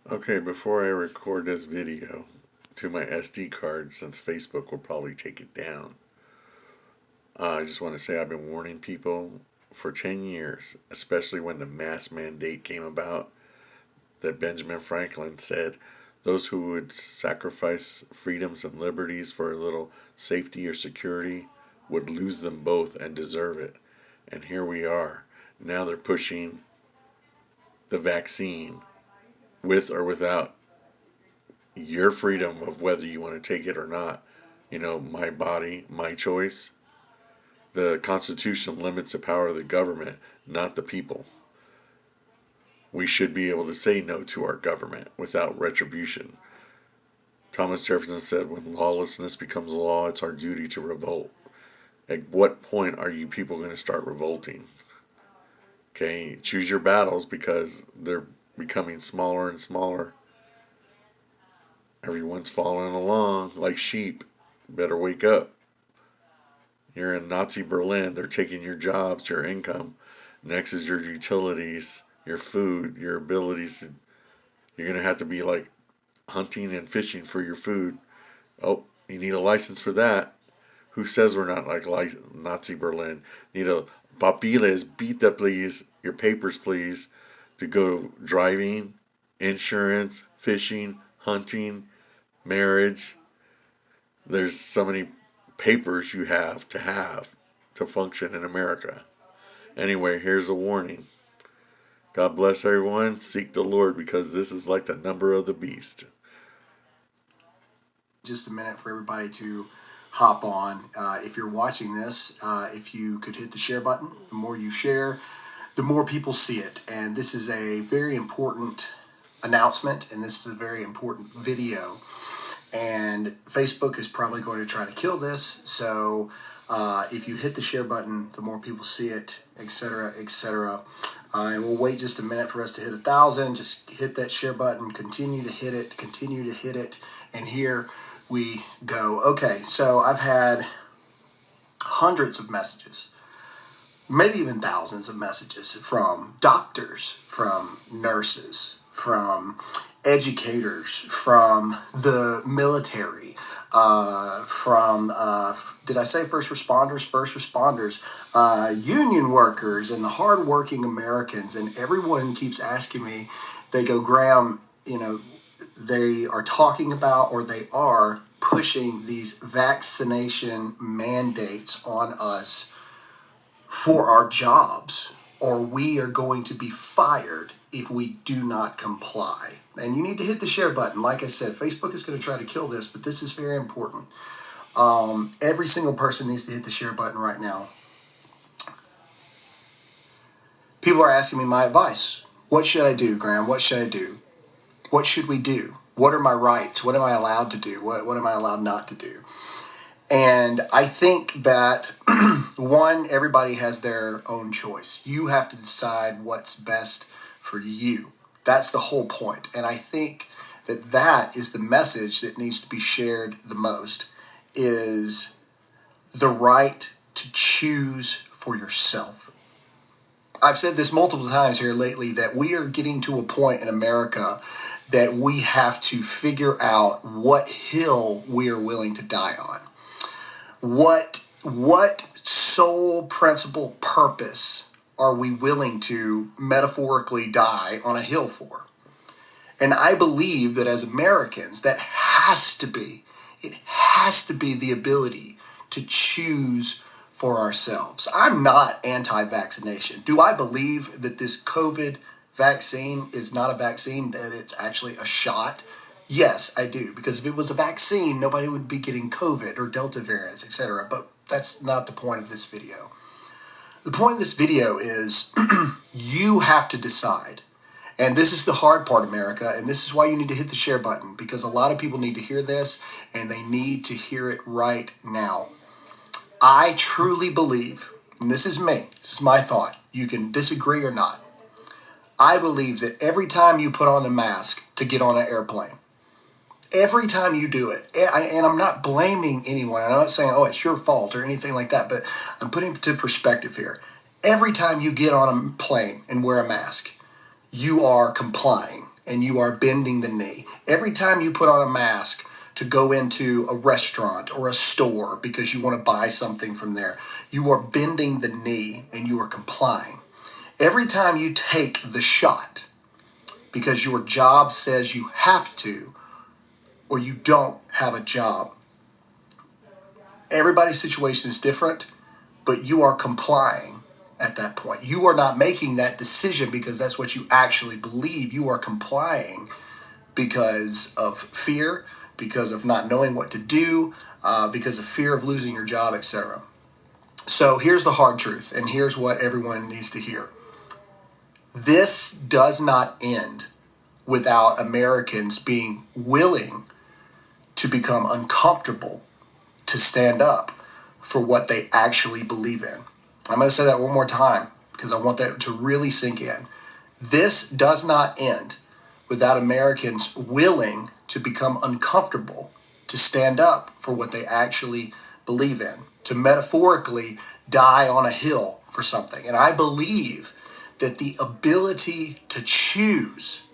Okay, before I record this video to my SD card, since Facebook will probably take it down, I just want to say I've been warning people for 10 years, especially when the mask mandate came about, that Benjamin Franklin said those who would sacrifice freedoms and liberties for a little safety or security would lose them both and deserve it. And here we are. Now they're pushing the vaccine with or without your freedom of whether you want to take it or not. My body, my choice. The Constitution limits the power of the government, not the people. We should be able to say no to our government without retribution. Thomas Jefferson said, when lawlessness becomes law, it's our duty to revolt. At what point are you people going to start revolting? Okay, choose your battles because they're becoming smaller and smaller. Everyone's following along like sheep. Better wake up. You're in Nazi Berlin. They're taking your jobs, your income. Next is your utilities, your food, your abilities to. You're going to have to be like hunting and fishing for your food. Oh, you need a license for that. Who says we're not like Nazi Berlin? Need a papiles, bita please, your papers please, to go driving, insurance, fishing, hunting, marriage. There's so many papers you have to function in America. Anyway, here's a warning. God bless everyone. Seek the Lord because this is like the number of the beast. Just a minute for everybody to hop on. If you're watching this, if you could hit the share button, the more you share, the more people see it. And this is a very important announcement, and this is a very important video. And Facebook is probably going to try to kill this. So if you hit the share button, the more people see it, etc., etc. And we'll wait just a minute for us to hit 1,000. Just hit that share button. Continue to hit it. Continue to hit it. And here we go. Okay, so I've had hundreds of messages, maybe even thousands of messages from doctors, from nurses, from educators, from the military, from, did I say first responders? First responders, union workers, and the hardworking Americans. And everyone keeps asking me, they go, Graham, they are talking about, or they are pushing these vaccination mandates on us for our jobs, or we are going to be fired if we do not comply. And you need to hit the share button. Like I said, Facebook is going to try to kill this, but this is very important. Every single person needs to hit the share button right now. People are asking me my advice. What should I do, Graham? What should I do? What should we do? What are my rights? What am I allowed to do? What am I allowed not to do? And I think that, one, everybody has their own choice. You have to decide what's best for you. That's the whole point. And I think that that is the message that needs to be shared the most, is the right to choose for yourself. I've said this multiple times here lately, that we are getting to a point in America that we have to figure out what hill we are willing to die on. What sole principal purpose are we willing to metaphorically die on a hill for? And I believe that as Americans, it has to be the ability to choose for ourselves. I'm not anti-vaccination. Do I believe that this COVID vaccine is not a vaccine, that it's actually a shot? Yes, I do. Because if it was a vaccine, nobody would be getting COVID or Delta variants, etc. But that's not the point of this video. The point of this video is you have to decide. And this is the hard part, America, and this is why you need to hit the share button, because a lot of people need to hear this, and they need to hear it right now. I truly believe, and this is me, this is my thought, you can disagree or not, I believe that every time you put on a mask to get on an airplane, every time you do it, and I'm not blaming anyone, I'm not saying, oh, it's your fault or anything like that, but I'm putting it to perspective here. Every time you get on a plane and wear a mask, you are complying. and you are bending the knee. Every time you put on a mask to go into a restaurant or a store because you want to buy something from there, you are bending the knee and you are complying. Every time you take the shot because your job says you have to, or you don't have a job, everybody's situation is different, but you are complying at that point. You are not making that decision because that's what you actually believe. You are complying because of fear, because of not knowing what to do, because of fear of losing your job, etc. So here's the hard truth, and here's what everyone needs to hear. This does not end without Americans being willing to become uncomfortable to stand up for what they actually believe in. I'm going to say that one more time because I want that to really sink in. This does not end without Americans willing to become uncomfortable to stand up for what they actually believe in, to metaphorically die on a hill for something. And I believe that the ability to choose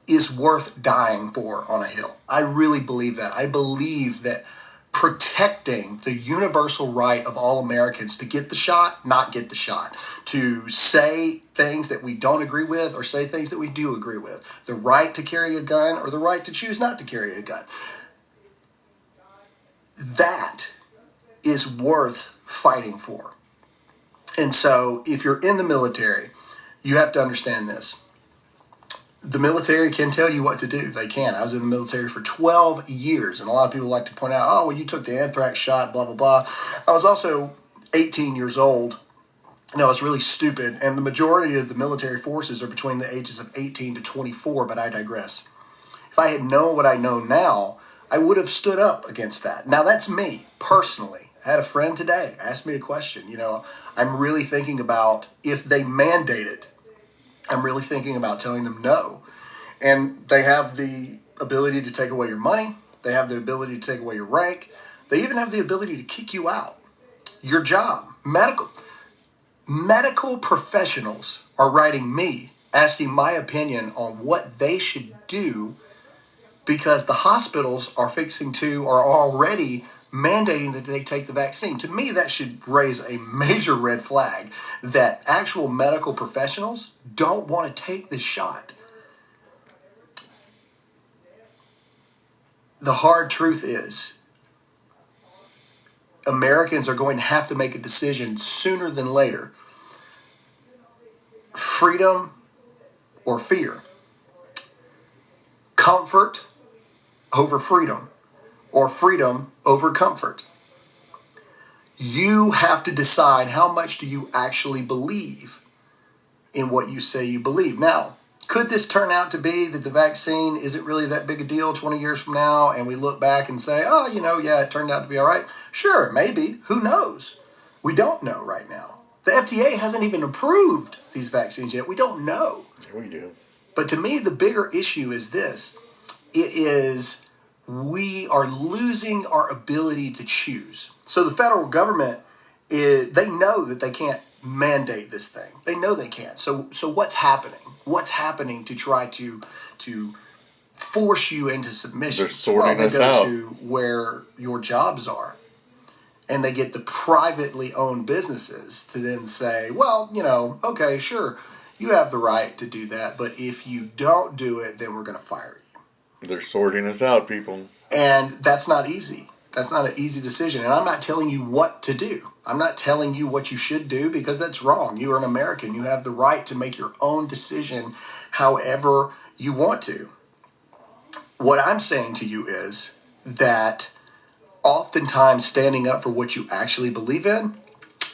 is worth dying for on a hill. I really believe that. I believe that protecting the universal right of all Americans to get the shot, not get the shot, to say things that we don't agree with or say things that we do agree with, the right to carry a gun or the right to choose not to carry a gun, that is worth fighting for. And so if you're in the military, you have to understand this. The military can tell you what to do. They can. I was in the military for 12 years, and a lot of people like to point out, oh, well, you took the anthrax shot, blah, blah, blah. I was also 18 years old. No, it's really stupid, and the majority of the military forces are between the ages of 18 to 24, but I digress. If I had known what I know now, I would have stood up against that. Now, that's me, personally. I had a friend today ask me a question. I'm really thinking about if they mandate it, I'm really thinking about telling them no. And they have the ability to take away your money. They have the ability to take away your rank. They even have the ability to kick you out. Your job. Medical professionals are writing me, asking my opinion on what they should do because the hospitals are already mandating that they take the vaccine. To me, that should raise a major red flag that actual medical professionals don't want to take this shot. The hard truth is, Americans are going to have to make a decision sooner than later. Freedom or fear. Comfort over freedom, or freedom over comfort. You have to decide how much do you actually believe in what you say you believe. Now, could this turn out to be that the vaccine isn't really that big a deal 20 years from now, and we look back and say, oh, yeah, it turned out to be all right? Sure, maybe. Who knows? We don't know right now. The FDA hasn't even approved these vaccines yet. We don't know. Yeah, we do. But to me, the bigger issue is this. It is we are losing our ability to choose. So the federal government, they know that they can't mandate this thing. They know they can't. So what's happening? What's happening to try to force you into submission? They're sorting us out. They go to where your jobs are. And they get the privately owned businesses to then say, well, okay, sure, you have the right to do that. But if you don't do it, then we're going to fire you. They're sorting us out, people. And that's not easy. That's not an easy decision. And I'm not telling you what to do. I'm not telling you what you should do because that's wrong. You are an American. You have the right to make your own decision however you want to. What I'm saying to you is that oftentimes standing up for what you actually believe in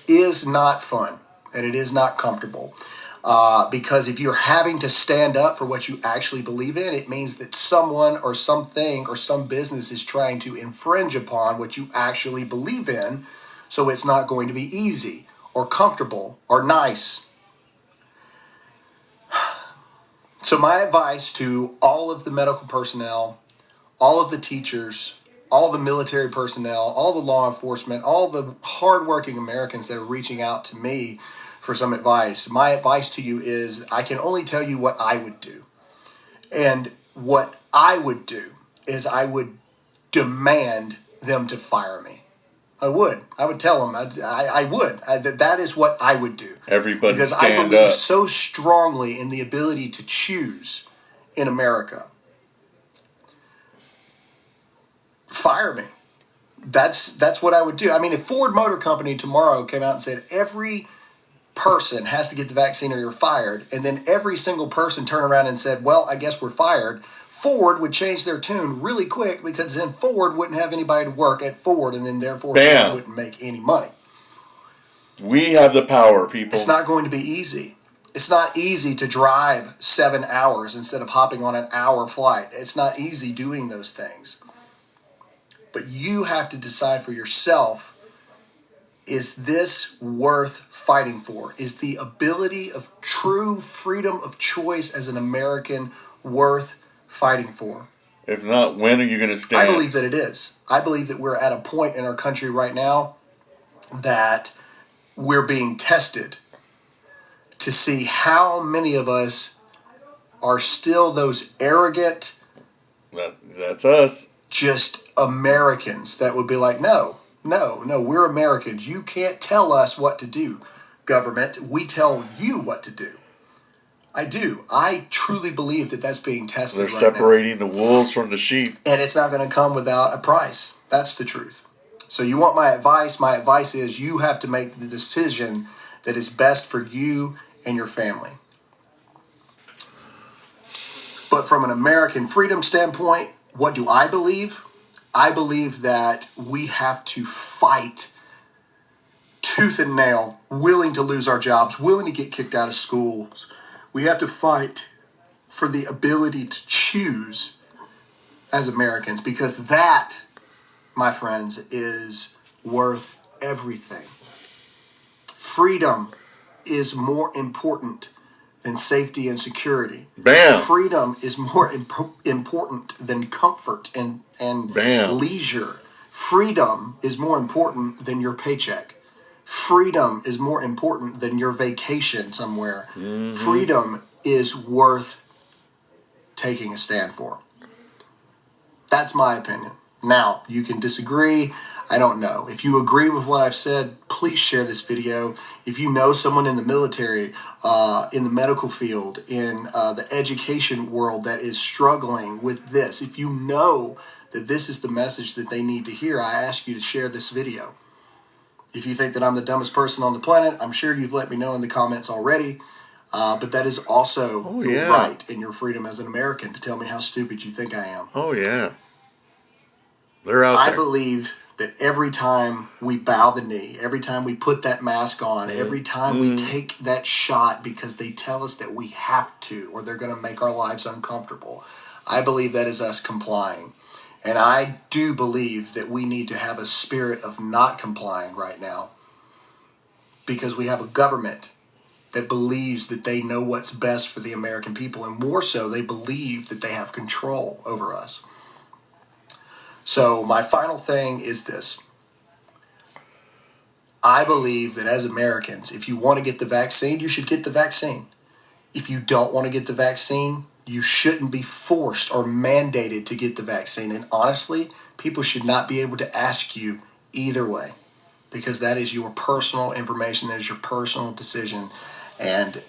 is not fun and it is not comfortable. Because if you're having to stand up for what you actually believe in, it means that someone or something or some business is trying to infringe upon what you actually believe in. So it's not going to be easy or comfortable or nice. So my advice to all of the medical personnel, all of the teachers, all the military personnel, all the law enforcement, all the hardworking Americans that are reaching out to me for some advice. My advice to you is I can only tell you what I would do. And what I would do is I would demand them to fire me. I would. I would tell them. I would. That is what I would do. Everybody because stand I believe up. so strongly in the ability to choose in America. Fire me. That's what I would do. I mean, if Ford Motor Company tomorrow came out and said every person has to get the vaccine or you're fired, and then every single person turned around and said, well, I guess we're fired, Ford would change their tune really quick, because then Ford wouldn't have anybody to work at Ford, and then therefore Bam. Ford wouldn't make any money. We have the power, people. It's not going to be easy. It's not easy to drive 7 hours instead of hopping on an hour flight. It's not easy doing those things. But you have to decide for yourself, is this worth fighting for? Is the ability of true freedom of choice as an American worth fighting for? If not, when are you going to stand? I believe that it is. I believe that we're at a point in our country right now that we're being tested to see how many of us are still those arrogant, that's us, just Americans that would be like, no, we're Americans. You can't tell us what to do, government. We tell you what to do. I do. I truly believe that that's being tested They're right now. separating the wolves from the sheep. And it's not going to come without a price. That's the truth. So you want my advice? My advice is you have to make the decision that is best for you and your family. But from an American freedom standpoint, what do I believe? I believe that we have to fight tooth and nail, willing to lose our jobs, willing to get kicked out of schools. We have to fight for the ability to choose as Americans, because that, my friends, is worth everything. Freedom is more important than safety and security. Bam. Freedom is more important than comfort and Bam. leisure. Freedom is more important than your paycheck. Freedom is more important than your vacation somewhere. Mm-hmm. Freedom is worth taking a stand for. That's my opinion. Now, you can disagree. I don't know. If you agree with what I've said, please share this video. If you know someone in the military, in the medical field, in the education world that is struggling with this, if you know that this is the message that they need to hear, I ask you to share this video. If you think that I'm the dumbest person on the planet, I'm sure you've let me know in the comments already. But that is also your right and your freedom as an American to tell me how stupid you think I am. Oh, yeah. They're out there. I believe that every time we bow the knee, every time we put that mask on, every time we take that shot because they tell us that we have to or they're going to make our lives uncomfortable, I believe that is us complying. And I do believe that we need to have a spirit of not complying right now, because we have a government that believes that they know what's best for the American people, and more so, they believe that they have control over us. So my final thing is this. I believe that as Americans, if you want to get the vaccine, you should get the vaccine. If you don't want to get the vaccine, you shouldn't be forced or mandated to get the vaccine. And honestly, people should not be able to ask you either way, because that is your personal information, that is your personal decision, and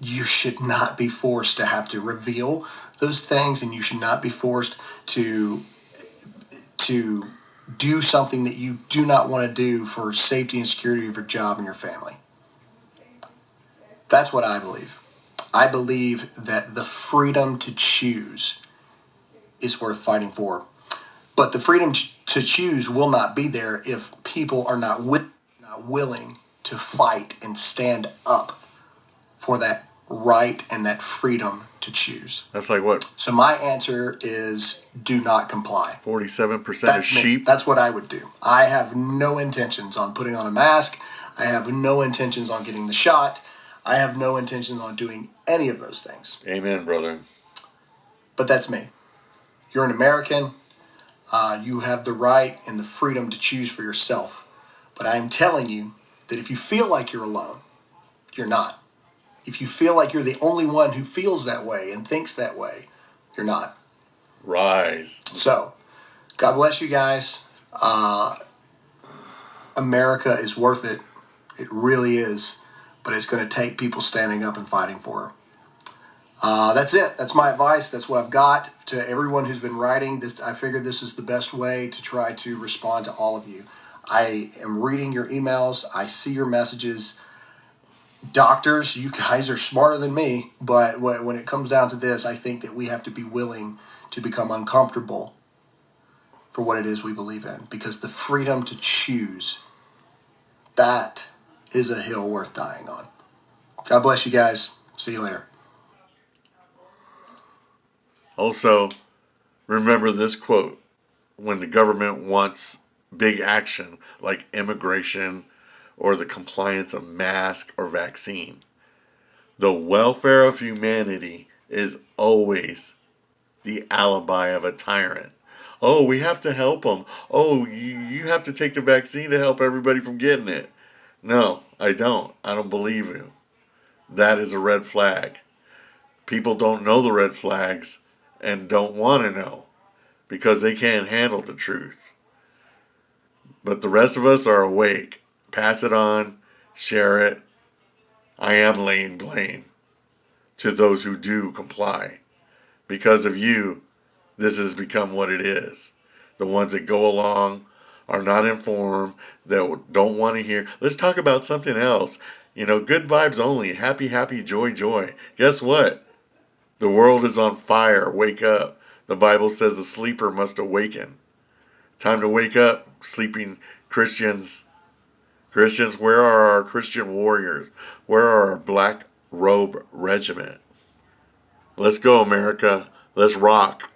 you should not be forced to have to reveal those things, and you should not be forced to do something that you do not want to do for safety and security of your job and your family. That's what I believe. I believe that the freedom to choose is worth fighting for. But the freedom to choose will not be there if people are not willing to fight and stand up for that right and that freedom to choose. That's like what? So my answer is do not comply. 47% of sheep? That's what I would do. I have no intentions on putting on a mask. I have no intentions on getting the shot. I have no intentions on doing any of those things. Amen, brother. But that's me. You're an American. You have the right and the freedom to choose for yourself. But I am telling you that if you feel like you're alone, you're not. If you feel like you're the only one who feels that way and thinks that way, you're not. Rise. So, God bless you guys. America is worth it. It really is. But it's going to take people standing up and fighting for her. That's it. That's my advice. That's what I've got to everyone who's been writing. I figured this is the best way to try to respond to all of you. I am reading your emails. I see your messages. Doctors, you guys are smarter than me, but when it comes down to this, I think that we have to be willing to become uncomfortable for what it is we believe in, because the freedom to choose, that is a hill worth dying on. God bless you guys. See you later. Also, remember this quote: when the government wants big action like immigration or the compliance of mask or vaccine, the welfare of humanity is always the alibi of a tyrant. Oh, we have to help them. Oh, you have to take the vaccine to help everybody from getting it. No, I don't. I don't believe you. That is a red flag. People don't know the red flags and don't want to know because they can't handle the truth. But the rest of us are awake. Pass it on, share it. I am laying blame to those who do comply. Because of you, this has become what it is. The ones that go along are not informed, that don't want to hear. Let's talk about something else. Good vibes only. Happy, happy, joy, joy. Guess what? The world is on fire. Wake up. The Bible says the sleeper must awaken. Time to wake up, sleeping Christians. Christians, where are our Christian warriors? Where are our black robe regiment? Let's go, America. Let's rock.